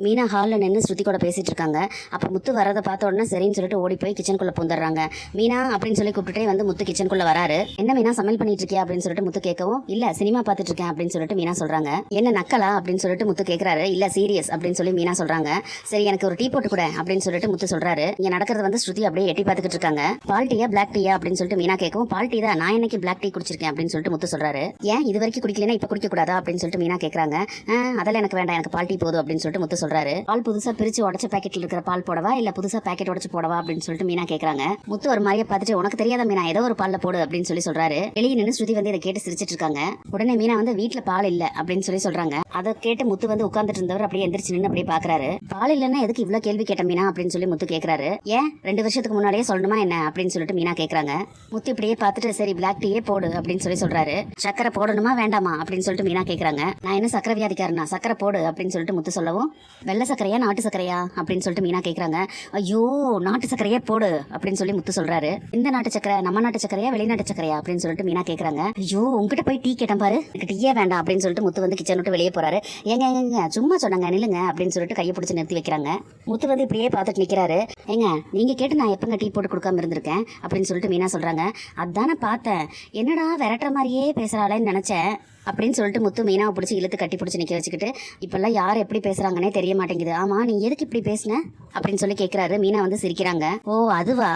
மீனா ஹாலில் நின்று ஸ்ருதி கூட பேசிட்டு இருக்காங்க. அப்போ முத்து வரதை பார்த்த உடனே சரின்னு சொல்லிட்டு ஓடி போய் கிச்சனுக்குள்ளே பூந்துடுறாங்க. மீனா அப்படின்னு சொல்லி கூப்பிட்டுட்டே வந்து முத்து கிச்சனுக்குள்ளே வராரு. என்ன மீனா சமையல் பண்ணிட்டு இருக்கியா அப்படின்னு சொல்லிட்டு முத்து கேட்கவும், இல்லை சினிமா பார்த்துட்டு இருக்கேன் அப்படின்னு சொல்லிட்டு மீனா சொல்றாங்க. என்ன நக்கலா அப்படின்னு சொல்லிட்டு முத்து கேட்குறாரு. இல்லை சீரியஸ் அப்படின்னு சொல்லி மீனா சொல்றாங்க. சரி எனக்கு ஒரு டீ போட்டு கூட அப்படின்னு சொல்லிட்டு முத்து சொல்றாரு. இங்கே நடக்கிறது வந்து ஸ்ருதி அப்படியே எட்டி பார்த்துக்கிட்டு இருக்காங்க. பால் டீயா பிளாக் டீயா அப்படின்னு சொல்லிட்டு மீனா கேட்கவும், பால் டீ தான், நான் இன்னைக்கு பிளாக் டீ குடிச்சிருக்கேன் அப்படின்னு சொல்லிட்டு முத்து சொல்றாரு. ஏன் இது வரைக்கும் குடிக்கலன்னா இப்போ குடிக்க கூடாதா அப்படின்னு சொல்லிட்டு மீனா கேட்குறாங்க. அதெல்லாம் எனக்கு வேண்டாம், எனக்கு பால் டீ போதும் அப்படின்னு சொல்லிட்டு முத்து சொல்றாரு. பால் புதுசா பிரிச்சு உடச்ச பாக்கெட்ல இருக்கிற பால் போடவா இல்ல புதுசா பாக்கெட் உடச்சு போடவா அப்படின்னு சொல்லிட்டு மீனா கேக்குறாங்க. முத்து ஒரு மாதிரியே பார்த்துட்டு, உனக்கு தெரியாத மீனா, ஏதோ ஒரு பால்ல போடு அப்படின்னு சொல்லி சொல்றாரு. வெளியே நின்று ஸ்ருதி வந்து இதை கேட்டு சிரிச்சிட்டு இருக்காங்க. உடனே மீனா வந்து வீட்டுல பால் இல்ல அப்படின்னு சொல்லி சொல்றாங்க. அதை கேட்டு முத்து வந்து உட்கார்ந்துட்டு இருந்தவர் அப்படியே எந்திரிச்சு நின்று அப்படியே பாக்குறாரு. பால் இல்லன்னா எதுக்கு இவ்வளவு கேள்வி கேட்ட மீனா அப்படின்னு சொல்லி முத்து கேக்குறாரு. ஏன் 2 வருஷத்துக்கு முன்னாடியே சொல்லணுமா என்ன அப்படின்னு சொல்லிட்டு மீனா கேக்குறாங்க. முத்து இப்படியே பார்த்துட்டு, சரி பிளாக் டீயே போடு அப்படின்னு சொல்லி சொல்றாரு. சக்கரை போடணுமா வேண்டாமா அப்படின்னு சொல்லிட்டு மீனா கேக்குறாங்க. நான் என்ன சக்கரை வியாதிக்காரனா, சக்கரை போடு அப்படின்னு சொல்லிட்டு முத்து சொல்லவும், வெள்ளை சக்கரையா நாட்டு சக்கரையா அப்படின்னு சொல்லிட்டு மீனா கேக்குறாங்க. ஐயோ நாட்டு சக்கரையே போடு அப்படின்னு சொல்லி முத்து சொல்றாரு. இந்த நாட்டு சக்கரை நம்ம நாட்டு சக்கரையா வெளிநாட்டு சக்கரையா அப்படின்னு சொல்லிட்டு மீனா கேக்குறாங்க. ஐயோ உங்ககிட்ட போய் டீ கேட்டேன் பாரு, எனக்கு டீயே வேண்டாம் அப்படின்னு சொல்லிட்டு முத்து வந்து கிச்சன் விட்டு வெளியே போறாரு. ஏங்க சும்மா சொன்னாங்க நில்லுங்க அப்படின்னு சொல்லிட்டு கையை பிடிச்சி நிறுத்தி வைக்கிறாங்க. முத்து வந்து இப்படியே பார்த்துட்டு நிக்கிறாரு. ஏங்க நீங்க கேட்டு நான் எப்பங்க டீ போட்டு கொடுக்காம இருந்திருக்கேன் அப்படின்னு சொல்லிட்டு மீனா சொல்றாங்க. அதானே பார்த்தேன், என்னடா விரட்டுற மாதிரியே பேசுறாளேன்னு நினைச்சேன் அப்படின்னு சொல்லிட்டு முத்து மீனாவை பிடிச்சி இழுத்து கட்டி பிடிச்சி நிற்க வச்சுக்கிட்டு, இப்பெல்லாம் யார் எப்படி பேசுறாங்கன்னே தெரிய மாட்டேங்குது. ஆமா நீ எதுக்கு இப்படி பேசுன அப்படின்னு சொல்லி கேட்குறாரு. மீனா வந்து சிரிக்கிறாங்க. ஓ அதுவா,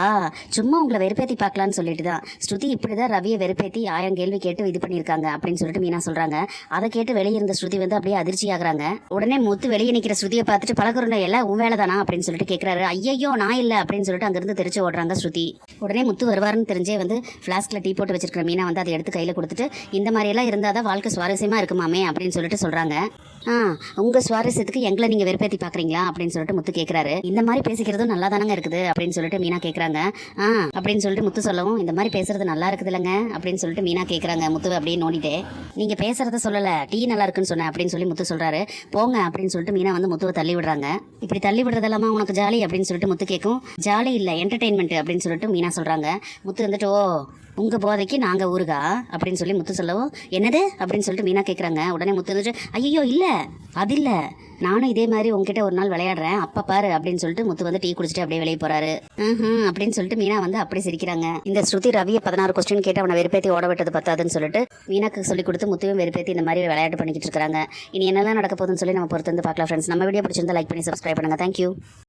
சும்மா உங்களை வெறுப்பேற்றி பார்க்கலான்னு சொல்லிட்டு தான் ஸ்ருதி இப்படிதான் ரவியை வெறுப்பேற்றி 1000 கேள்வி கேட்டு இது பண்ணியிருக்காங்க அப்படின்னு சொல்லிட்டு மீனா சொல்றாங்க. அதை கேட்டு வெளியே இருந்த ஸ்ருதி வந்து அப்படியே அதிர்ச்சி ஆகுறாங்க. உடனே முத்து வெளியே நிற்கிற ஸ்ருதியை பார்த்துட்டு, பழகுறோம் எல்லாம் உன் வேலை தானா அப்படின்னு சொல்லிட்டு கேட்குறாரு. ஐயோ நான் இல்லை அப்படின்னு சொல்லிட்டு அங்கிருந்து தெரிச்சு ஓடுறாங்க ஸ்ருதி. உடனே முத்து வருவாருன்னு தெரிஞ்சே வந்து ஃப்ளாஸ்கில் டீ போட்டு வச்சிருக்கிற மீனா வந்து அதை எடுத்து கையில் கொடுத்துட்டு, இந்த மாதிரி எல்லாம் இருந்தாதான் வாழ்க்கை சுவாரஸ்யமா இருக்குமாமே அப்படின்னு சொல்லிட்டு சொல்றாங்க. உங்க சுவாரஸ்யத்துக்கு எங்களை நீங்க வெறுப்பேத்தி பாக்குறீங்களா அப்படின்னு சொல்லிட்டு முத்து கேட்கிறாரு. இந்த மாதிரி பேசிக்கிறதும் நல்லா தானங்க இருக்குது அப்படின்னு சொல்லிட்டு மீனா கேட்கறாங்க. அப்படின்னு சொல்லிட்டு முத்து சொல்லவும், இந்த மாதிரி பேசுறது நல்லா இருக்குது இல்லைங்க அப்படின்னு சொல்லிட்டு மீனா கேட்கறாங்க. முத்து அப்படியே நோண்டிட்டே, நீங்க பேசுறத சொல்லல, டீ நல்லா இருக்குன்னு சொன்னேன் அப்படின்னு சொல்லி முத்து சொல்றாரு. போங்க அப்படின்னு சொல்லிட்டு மீனா வந்து முத்துவை தள்ளி விடுறாங்க. இப்படி தள்ளி விடுறதெல்லாமா உனக்கு ஜாலி அப்படின்னு சொல்லிட்டு முத்து கேட்கும். ஜாலி இல்ல என்டர்டெயின்மெண்ட் அப்படின்னு சொல்லிட்டு மீனா சொல்றாங்க. முத்து வந்துட்டு, ஓ உங்க போதைக்கு நாங்க ஊருகா அப்படின்னு சொல்லி முத்து சொல்லவும், என்னது அப்படின்னு சொல்லிட்டு மீனா கேட்குறாங்க. உடனே முத்து வந்துட்டு, ஐயோ இல்ல அது இல்ல, நானும் இதே மாதிரி உங்ககிட்ட ஒரு நாள் விளையாடுறேன் அப்ப பாரு அப்படின்னு சொல்லிட்டு முத்து வந்து டீ குடிச்சிட்டு அப்படியே வெளியே போறாரு. அப்படின்னு சொல்லிட்டு மீனா வந்து அப்படியே சிரிக்கிறாங்க. இந்த ஸ்ருதி ரவியை 16 கொஸ்டின் கேட்டு அவனை வெறுப்பேத்தி ஓட விட்டது பத்தாதுன்னு சொல்லிட்டு மீனாக்கு சொல்லி கொடுத்து முத்துவும் வெறுப்பேத்தி இந்த மாதிரி விளையாட்டு பண்ணிக்கிட்டு இருக்காங்க. இனி என்னெல்லாம் நடக்க போகுதுன்னு சொல்லி நம்ம பொறுத்து வந்து பார்க்கலாம் ஃப்ரெண்ட்ஸ். நம்ம வீடியோ பிடிச்சிருந்தா லைக் பண்ணி சப்ஸ்கிரைப் பண்ணுங்க. தேங்க்யூ.